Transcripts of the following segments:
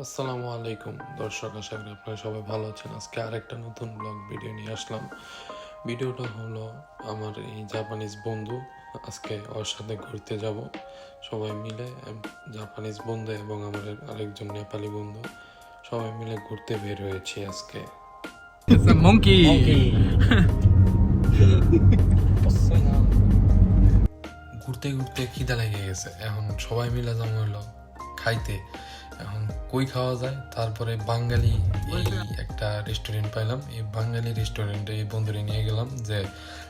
আসসালামু আলাইকুম দর্শক, আশা করি আপনারা সবাই ভালো আছেন। আজকে আরেকটা নতুন ব্লগ ভিডিও নিয়ে আসলাম। ভিডিওটা হলো আমার এই জাপানিজ বন্ধু, আজকে ওর সাথে ঘুরতে যাব সবাই মিলে। জাপানিজ বন্ধু এবং আমার আরেকজন নেপালি বন্ধু সবাই মিলে ঘুরতে বের হয়েছি আজকে। It's a monkey. ঘুরতে ঘুরতে খিদা লেগে গেছে, এখন সবাই মিলে যাবো হলো খাইতে। এখন কই খাওয়া যায়, তারপরে বাঙালি এই একটা রেস্টুরেন্ট পাইলাম। এই বাঙালি রেস্টুরেন্টে এই বন্ধুরে নিয়ে গেলাম যে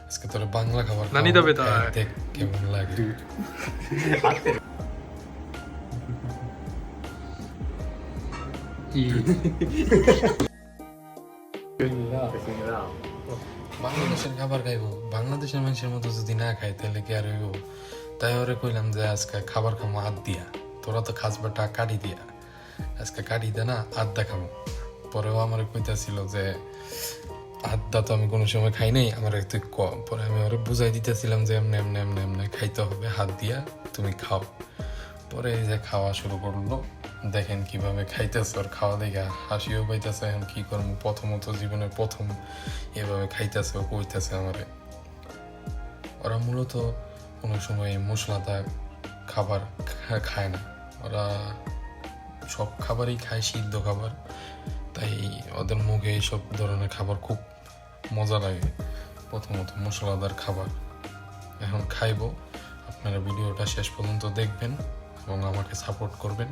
আজকে তোরা বাংলা খাবার নানি খাওয়াবো, তবে তা। দেখ কেমন লাগে। বাংলাদেশের খাবার খাইবো, বাংলাদেশের মানুষের মতো যদি না খাই তাহলে কি আর হইব। তাই ওরে কইলাম যে আজকে খাবার খামো হাত দিয়া, তোরা তো খাস বাটা কাটি দিয়া, আজকে কাটি দে না আড্ডা খামো। পরেও আমার কইতাছিল যে আড্ডা তো আমি কোনো সময় খাই নাই, আমার তুই ক। পরে আমি ওরে বুঝাই দিতেছিলাম যে এমনি এমনি এমনি এমনি খাইতে হবে হাত দিয়া, তুমি খাও। পরে এই যে খাওয়া শুরু করলো, দেখেন কিভাবে খাইতেছে। ওর খাওয়া দেখে হাসিও পাইতেছে। এখন কি করবো, প্রথমত জীবনের প্রথম এভাবে খাইতেছে, ও কইতেছে আমারে। ওরা মূলত কোনো সময় মশলাদার খাবার খায় না, ওরা সব খাবারই খায় সিদ্ধ খাবার। তাই ওদের মুখে এইসব ধরনের খাবার খুব মজা লাগে, প্রথমত মশলাদার খাবার। এখন খাইবো, আপনারা ভিডিওটা শেষ পর্যন্ত দেখবেন এবং আমাকে সাপোর্ট করবেন।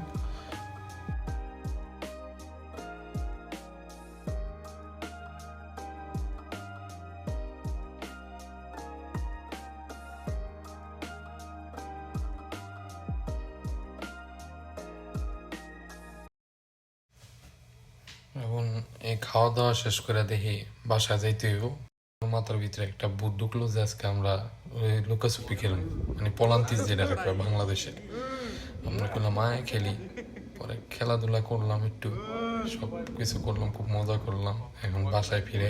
এখন এই খাওয়া দাওয়া শেষ করে দেখি বাসায় যাইতে হইব। মাথার ভিতরে একটা বুট ঢুকলো যে আজকে আমরা ওই লুকাছুপি খেলাম, মানে পলান্তিস যেটা বাংলাদেশের। আমরা করলাম আয় খেলি। পরে খেলাধুলা করলাম, একটু সব কিছু করলাম, খুব মজা করলাম। এখন বাসায় ফিরে